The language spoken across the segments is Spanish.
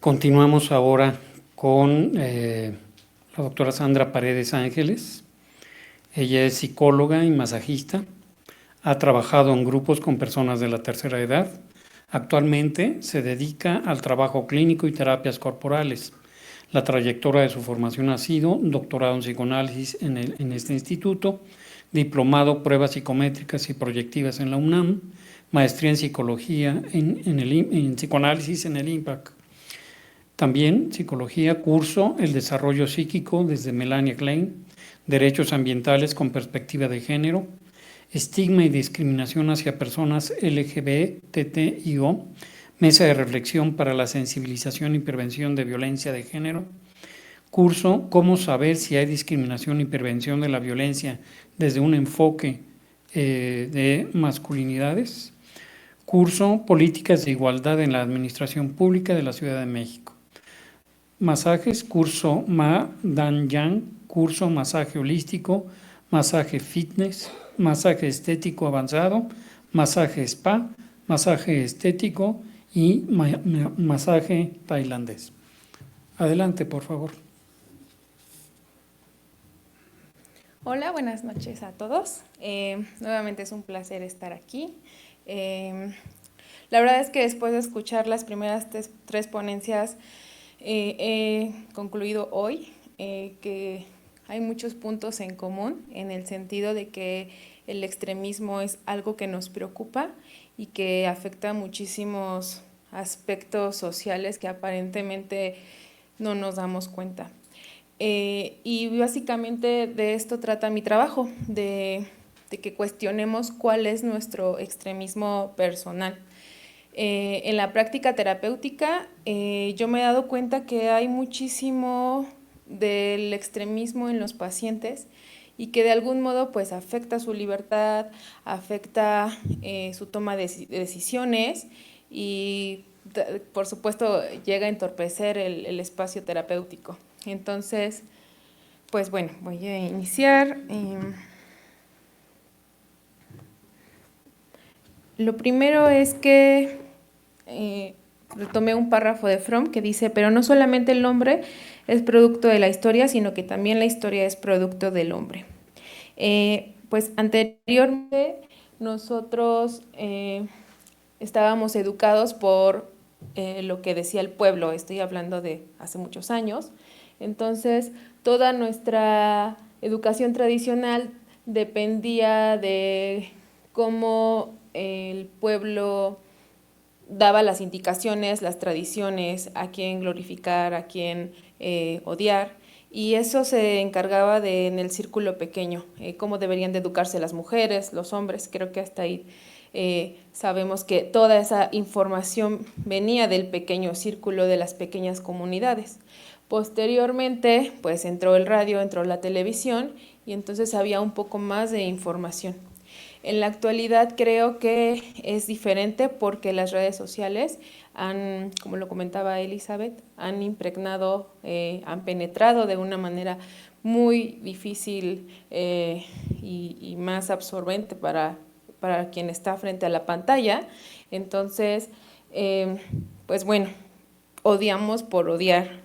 Continuamos ahora con la doctora Sandra Paredes Ángeles. Ella es psicóloga y masajista. Ha trabajado en grupos con personas de la tercera edad. Actualmente se dedica al trabajo clínico y terapias corporales. La trayectoria de su formación ha sido doctorado en psicoanálisis en este instituto, diplomado pruebas psicométricas y proyectivas en la UNAM, maestría en psicología en psicoanálisis en el IMPAC. También psicología, curso El desarrollo psíquico desde Melania Klein, derechos ambientales con perspectiva de género, estigma y discriminación hacia personas LGBTIO, mesa de reflexión para la sensibilización y prevención de violencia de género, curso Cómo saber si hay discriminación y prevención de la violencia desde un enfoque de masculinidades, curso Políticas de Igualdad en la Administración Pública de la Ciudad de México. Masajes, curso Ma Dan Yang, curso masaje holístico, masaje fitness, masaje estético avanzado, masaje spa, masaje estético y masaje tailandés. Adelante, por favor. Hola, buenas noches a todos. Nuevamente es un placer estar aquí. La verdad es que después de escuchar las primeras tres ponencias, he concluido hoy que hay muchos puntos en común en el sentido de que el extremismo es algo que nos preocupa y que afecta muchísimos aspectos sociales que aparentemente no nos damos cuenta. Y básicamente de esto trata mi trabajo, de que cuestionemos cuál es nuestro extremismo personal. En la práctica terapéutica yo me he dado cuenta que hay muchísimo del extremismo en los pacientes y que de algún modo pues afecta su libertad, afecta su toma de decisiones y por supuesto llega a entorpecer el espacio terapéutico. Entonces, pues bueno, voy a iniciar. Lo primero es que retomé un párrafo de Fromm que dice, pero no solamente el hombre es producto de la historia, sino que también la historia es producto del hombre. Pues anteriormente nosotros estábamos educados por lo que decía el pueblo, estoy hablando de hace muchos años. Entonces, toda nuestra educación tradicional dependía de cómo el pueblo daba las indicaciones, las tradiciones, a quién glorificar, a quién odiar, y eso se encargaba de en el círculo pequeño, cómo deberían de educarse las mujeres, los hombres. Creo que hasta ahí sabemos que toda esa información venía del pequeño círculo, de las pequeñas comunidades. Posteriormente, pues entró el radio, entró la televisión y entonces había un poco más de información. En la actualidad creo que es diferente porque las redes sociales han, como lo comentaba Elizabeth, han impregnado, han penetrado de una manera muy difícil y más absorbente para quien está frente a la pantalla. Entonces, pues bueno, odiamos por odiar.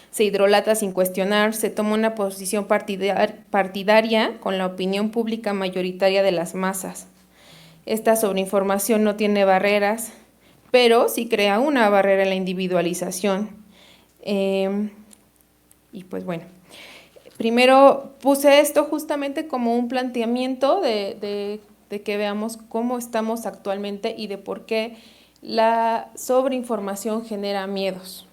Se idolatra sin cuestionar, se toma una posición partidaria con la opinión pública mayoritaria de las masas. Esta sobreinformación no tiene barreras, pero sí crea una barrera en la individualización. Y pues bueno, primero puse esto justamente como un planteamiento de que veamos cómo estamos actualmente y de por qué la sobreinformación genera miedos.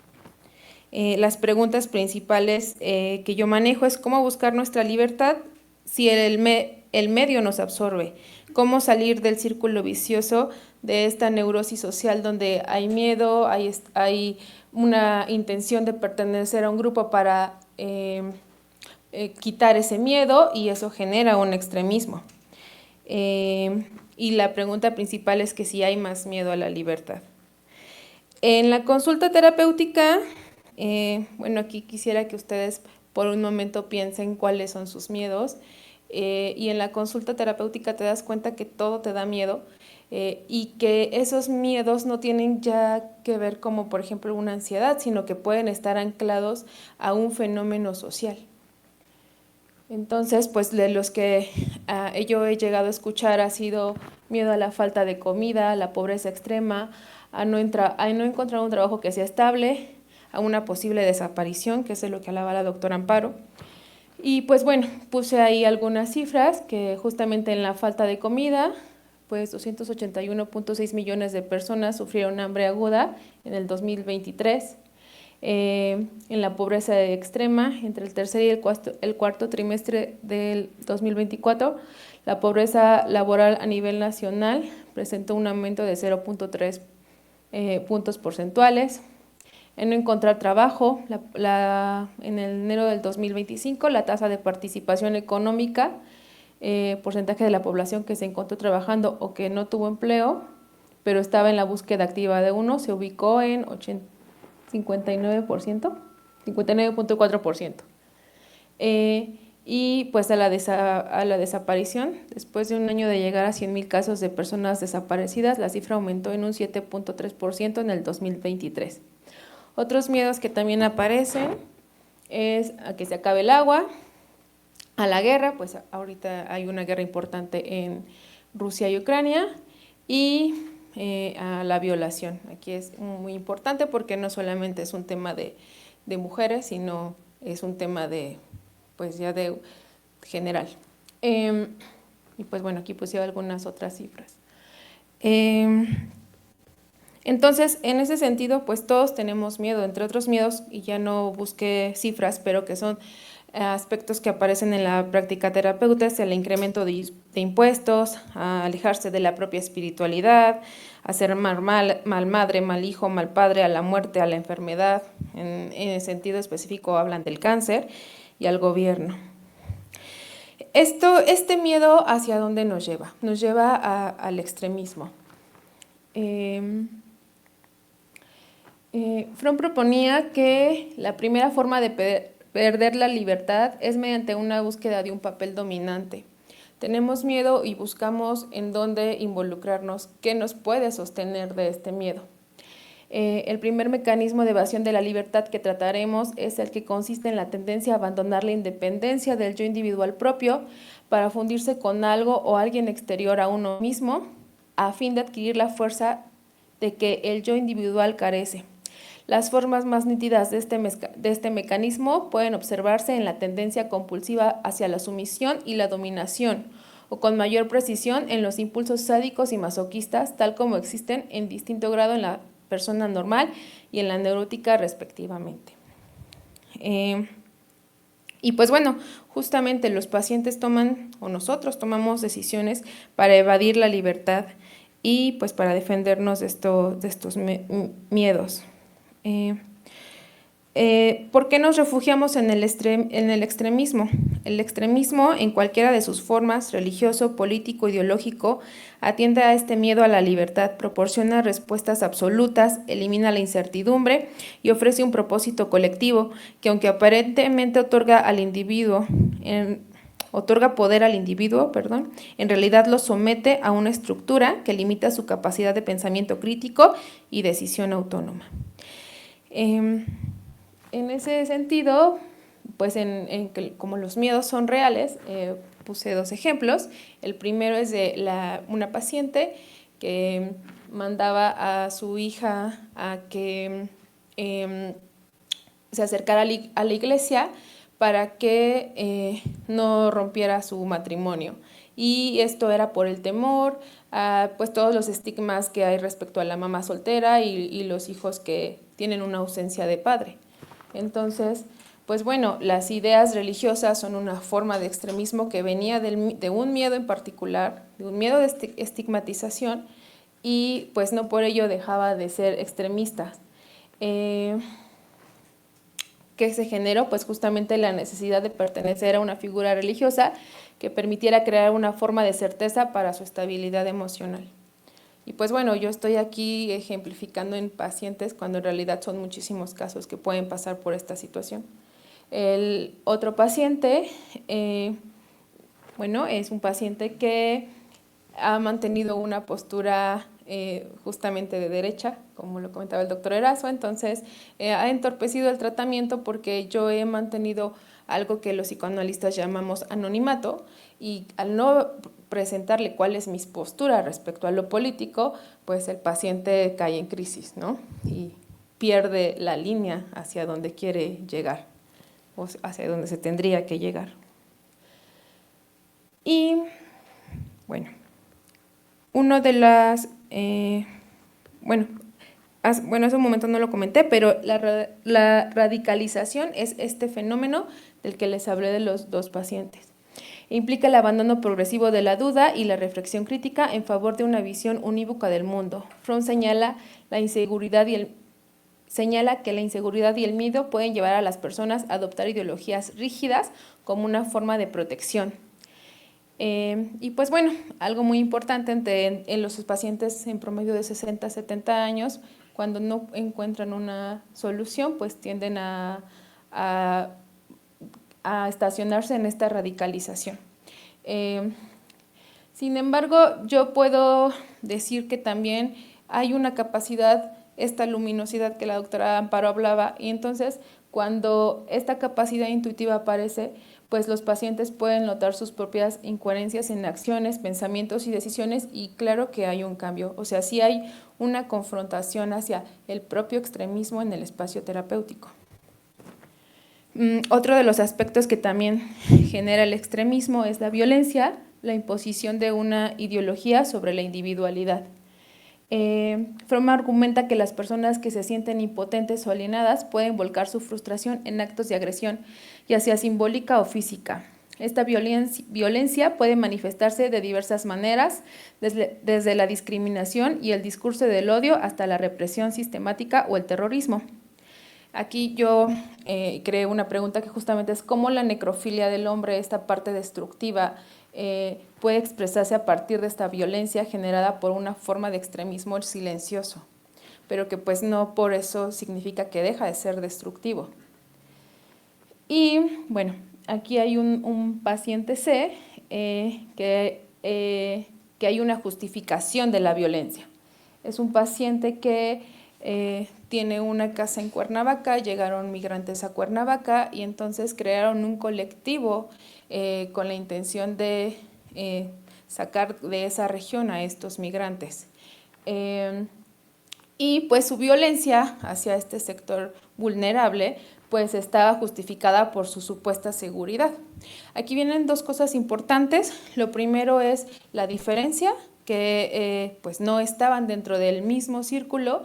Las preguntas principales que yo manejo es cómo buscar nuestra libertad si el medio nos absorbe, cómo salir del círculo vicioso de esta neurosis social donde hay miedo, hay una intención de pertenecer a un grupo para quitar ese miedo y eso genera un extremismo. Y la pregunta principal es que si hay más miedo a la libertad. En la consulta terapéutica, bueno, aquí quisiera que ustedes por un momento piensen cuáles son sus miedos y en la consulta terapéutica te das cuenta que todo te da miedo y que esos miedos no tienen ya que ver como por ejemplo una ansiedad, sino que pueden estar anclados a un fenómeno social. Entonces, pues de los que yo he llegado a escuchar ha sido miedo a la falta de comida, a la pobreza extrema, a no encontrar un trabajo que sea estable, a una posible desaparición, que es lo que hablaba la doctora Amparo. Y pues bueno, puse ahí algunas cifras que justamente en la falta de comida, pues 281.6 millones de personas sufrieron hambre aguda en el 2023. En la pobreza extrema, entre el tercer y el cuarto trimestre del 2024, la pobreza laboral a nivel nacional presentó un aumento de 0.3 puntos porcentuales. En no encontrar trabajo, en el enero del 2025, la tasa de participación económica, porcentaje de la población que se encontró trabajando o que no tuvo empleo, pero estaba en la búsqueda activa de uno, se ubicó en 59%, 59.4%. Y pues a la desaparición, después de un año de llegar a 100,000 casos de personas desaparecidas, la cifra aumentó en un 7.3% en el 2023. Otros miedos que también aparecen es a que se acabe el agua, a la guerra, pues ahorita hay una guerra importante en Rusia y Ucrania, y a la violación. Aquí es muy importante porque no solamente es un tema de mujeres, sino es un tema de, pues ya de general. Y pues bueno, aquí puse algunas otras cifras. Entonces, en ese sentido, pues todos tenemos miedo, entre otros miedos, y ya no busqué cifras, pero que son aspectos que aparecen en la práctica terapéutica, es el incremento de impuestos, a alejarse de la propia espiritualidad, a ser mal madre, mal hijo, mal padre, a la muerte, a la enfermedad. En el sentido específico hablan del cáncer y al gobierno. Este miedo, ¿hacia dónde nos lleva? Nos lleva al extremismo. Fromm proponía que la primera forma de perder la libertad es mediante una búsqueda de un papel dominante. Tenemos miedo y buscamos en dónde involucrarnos, qué nos puede sostener de este miedo. El primer mecanismo de evasión de la libertad que trataremos es el que consiste en la tendencia a abandonar la independencia del yo individual propio para fundirse con algo o alguien exterior a uno mismo, a fin de adquirir la fuerza de que el yo individual carece. Las formas más nítidas de este mecanismo pueden observarse en la tendencia compulsiva hacia la sumisión y la dominación, o con mayor precisión en los impulsos sádicos y masoquistas, tal como existen en distinto grado en la persona normal y en la neurótica respectivamente. Y pues bueno, justamente los pacientes toman, o nosotros tomamos decisiones para evadir la libertad y pues para defendernos de estos miedos. ¿Por qué nos refugiamos en el extremismo? El extremismo, en cualquiera de sus formas, religioso, político, ideológico, atiende a este miedo a la libertad, proporciona respuestas absolutas, elimina la incertidumbre y ofrece un propósito colectivo que, aunque aparentemente otorga poder al individuo, en realidad lo somete a una estructura que limita su capacidad de pensamiento crítico y decisión autónoma. En ese sentido, pues como los miedos son reales, puse 2 ejemplos. El primero es de una paciente que mandaba a su hija a que se acercara a la iglesia para que no rompiera su matrimonio. Y esto era por el temor, pues todos los estigmas que hay respecto a la mamá soltera y los hijos que tienen una ausencia de padre. Entonces, pues bueno, las ideas religiosas son una forma de extremismo que venía de un miedo en particular, de un miedo de estigmatización, y pues no por ello dejaba de ser extremista. ¿Qué se generó? Pues justamente la necesidad de pertenecer a una figura religiosa que permitiera crear una forma de certeza para su estabilidad emocional. Y pues bueno, yo estoy aquí ejemplificando en pacientes cuando en realidad son muchísimos casos que pueden pasar por esta situación. El otro paciente, es un paciente que ha mantenido una postura justamente de derecha, como lo comentaba el doctor Erazo. Entonces ha entorpecido el tratamiento porque yo he mantenido algo que los psicoanalistas llamamos anonimato, y al no presentarle cuál es mi postura respecto a lo político, pues el paciente cae en crisis, ¿no? Y pierde la línea hacia donde quiere llegar, o hacia donde se tendría que llegar. Y bueno, uno de las, bueno, hace un momento no lo comenté, pero la radicalización es este fenómeno del que les hablé de los dos pacientes. Implica el abandono progresivo de la duda y la reflexión crítica en favor de una visión unívoca del mundo. Fromm señala que la inseguridad y el miedo pueden llevar a las personas a adoptar ideologías rígidas como una forma de protección. Y pues bueno, algo muy importante en los pacientes en promedio de 60 a 70 años, cuando no encuentran una solución, pues tienden a estacionarse en esta radicalización. Sin embargo, yo puedo decir que también hay una capacidad, esta luminosidad que la doctora Amparo hablaba, y entonces cuando esta capacidad intuitiva aparece, pues los pacientes pueden notar sus propias incoherencias en acciones, pensamientos y decisiones, y claro que hay un cambio, o sea, sí hay una confrontación hacia el propio extremismo en el espacio terapéutico. Otro de los aspectos que también genera el extremismo es la violencia, la imposición de una ideología sobre la individualidad. Fromm argumenta que las personas que se sienten impotentes o alienadas pueden volcar su frustración en actos de agresión, ya sea simbólica o física. Esta violencia puede manifestarse de diversas maneras, desde la discriminación y el discurso del odio hasta la represión sistemática o el terrorismo. Aquí yo creé una pregunta que justamente es cómo la necrofilia del hombre, esta parte destructiva, puede expresarse a partir de esta violencia generada por una forma de extremismo silencioso, pero que pues no por eso significa que deja de ser destructivo. Y bueno, aquí hay un paciente C que hay una justificación de la violencia. Es un paciente que tiene una casa en Cuernavaca, llegaron migrantes a Cuernavaca y entonces crearon un colectivo con la intención de sacar de esa región a estos migrantes. Y pues su violencia hacia este sector vulnerable pues estaba justificada por su supuesta seguridad. Aquí vienen dos cosas importantes. Lo primero es la diferencia, que pues no estaban dentro del mismo círculo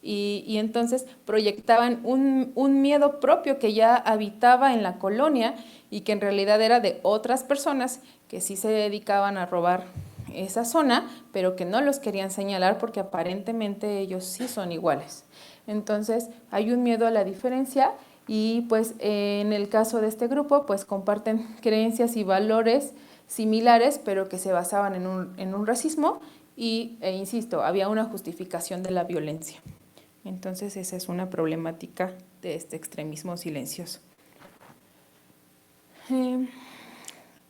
y entonces proyectaban un miedo propio que ya habitaba en la colonia y que en realidad era de otras personas que sí se dedicaban a robar esa zona, pero que no los querían señalar porque aparentemente ellos sí son iguales. Entonces hay un miedo a la diferencia y pues en el caso de este grupo pues comparten creencias y valores similares, pero que se basaban en un racismo y, insisto, había una justificación de la violencia. Entonces esa es una problemática de este extremismo silencioso.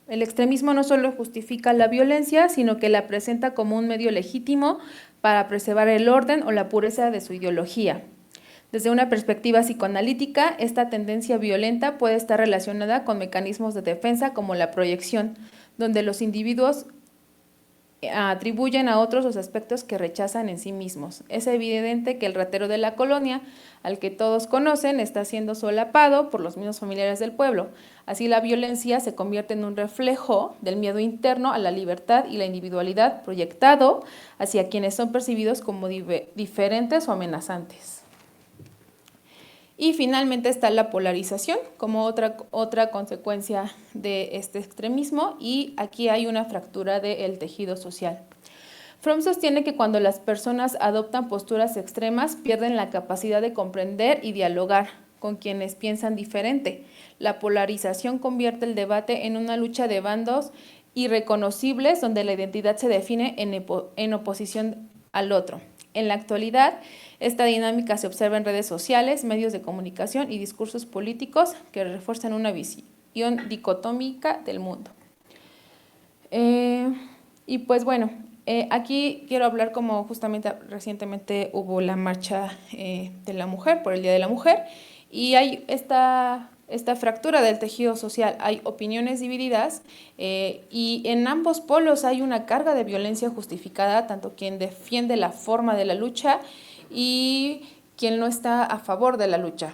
El extremismo no solo justifica la violencia, sino que la presenta como un medio legítimo para preservar el orden o la pureza de su ideología. Desde una perspectiva psicoanalítica, esta tendencia violenta puede estar relacionada con mecanismos de defensa como la proyección, donde los individuos atribuyen a otros los aspectos que rechazan en sí mismos. Es evidente que el ratero de la colonia, al que todos conocen, está siendo solapado por los mismos familiares del pueblo. Así la violencia se convierte en un reflejo del miedo interno a la libertad y la individualidad proyectado hacia quienes son percibidos como diferentes o amenazantes. Y finalmente está la polarización como otra consecuencia de este extremismo, y aquí hay una fractura del tejido social. Fromm sostiene que cuando las personas adoptan posturas extremas pierden la capacidad de comprender y dialogar con quienes piensan diferente. La polarización convierte el debate en una lucha de bandos irreconocibles donde la identidad se define en oposición al otro. En la actualidad, esta dinámica se observa en redes sociales, medios de comunicación y discursos políticos que refuerzan una visión dicotómica del mundo. Y pues bueno, aquí quiero hablar como justamente recientemente hubo la marcha de la mujer, por el Día de la Mujer, y hay esta fractura del tejido social, hay opiniones divididas y en ambos polos hay una carga de violencia justificada, tanto quien defiende la forma de la lucha y quien no está a favor de la lucha.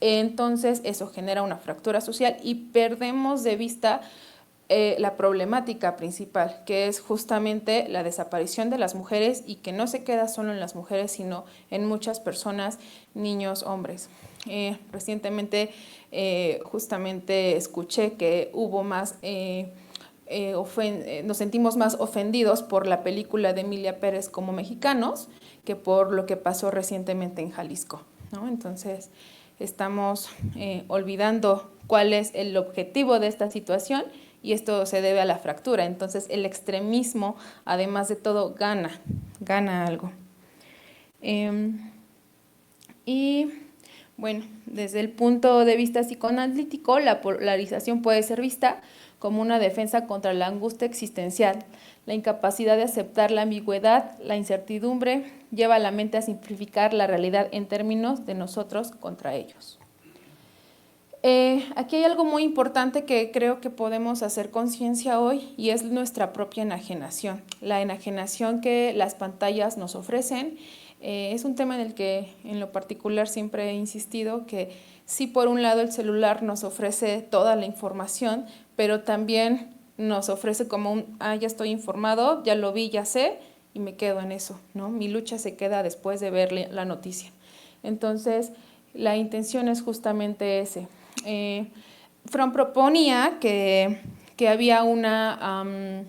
Entonces eso genera una fractura social y perdemos de vista la problemática principal, que es justamente la desaparición de las mujeres y que no se queda solo en las mujeres, sino en muchas personas, niños, hombres. Recientemente justamente escuché que hubo más, nos sentimos más ofendidos por la película de Emilia Pérez como mexicanos que por lo que pasó recientemente en Jalisco, ¿no? Entonces estamos olvidando cuál es el objetivo de esta situación y esto se debe a la fractura. Entonces el extremismo, además de todo, gana algo. Y bueno, desde el punto de vista psicoanalítico, la polarización puede ser vista como una defensa contra la angustia existencial. La incapacidad de aceptar la ambigüedad, la incertidumbre, lleva a la mente a simplificar la realidad en términos de nosotros contra ellos. Aquí hay algo muy importante que creo que podemos hacer conciencia hoy y es nuestra propia enajenación. La enajenación que las pantallas nos ofrecen es un tema en el que en lo particular siempre he insistido que sí, por un lado el celular nos ofrece toda la información, pero también nos ofrece como ya estoy informado, ya lo vi, ya sé y me quedo en eso, ¿no? Mi lucha se queda después de ver la noticia. Entonces, la intención es justamente ese. Fromm proponía que había una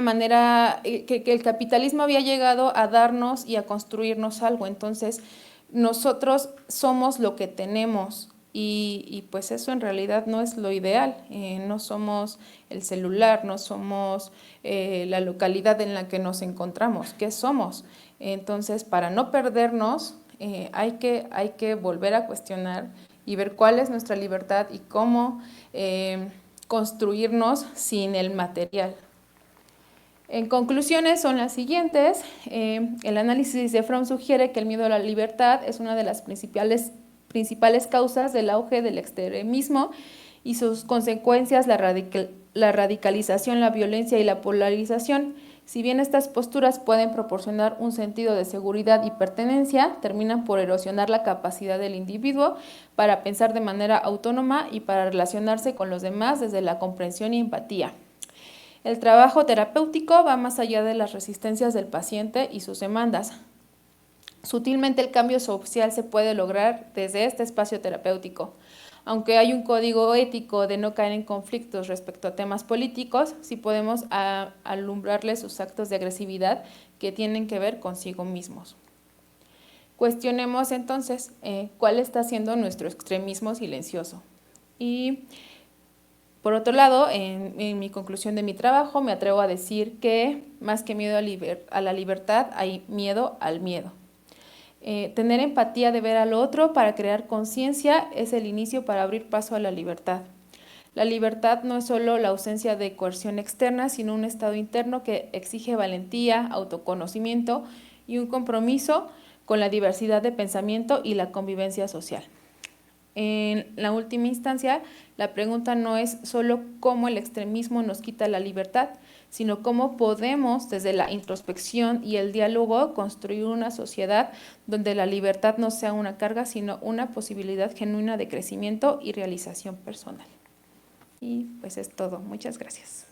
manera, que el capitalismo había llegado a darnos y a construirnos algo, entonces nosotros somos lo que tenemos y pues eso en realidad no es lo ideal, no somos el celular, no somos la localidad en la que nos encontramos, ¿qué somos? Entonces, para no perdernos, hay que volver a cuestionar y ver cuál es nuestra libertad y cómo construirnos sin el material. En conclusiones son las siguientes. El análisis de Fromm sugiere que el miedo a la libertad es una de las principales causas del auge del extremismo y sus consecuencias, la radicalización, la violencia y la polarización. Si bien estas posturas pueden proporcionar un sentido de seguridad y pertenencia, terminan por erosionar la capacidad del individuo para pensar de manera autónoma y para relacionarse con los demás desde la comprensión y empatía. El trabajo terapéutico va más allá de las resistencias del paciente y sus demandas. Sutilmente el cambio social se puede lograr desde este espacio terapéutico. Aunque hay un código ético de no caer en conflictos respecto a temas políticos, sí podemos alumbrarles sus actos de agresividad que tienen que ver consigo mismos. Cuestionemos entonces cuál está siendo nuestro extremismo silencioso. Y por otro lado, en mi conclusión de mi trabajo, me atrevo a decir que más que miedo a la libertad, hay miedo al miedo. Tener empatía de ver al otro para crear conciencia es el inicio para abrir paso a la libertad. La libertad no es solo la ausencia de coerción externa, sino un estado interno que exige valentía, autoconocimiento y un compromiso con la diversidad de pensamiento y la convivencia social. En la última instancia, la pregunta no es solo cómo el extremismo nos quita la libertad, sino cómo podemos, desde la introspección y el diálogo, construir una sociedad donde la libertad no sea una carga, sino una posibilidad genuina de crecimiento y realización personal. Y pues es todo. Muchas gracias.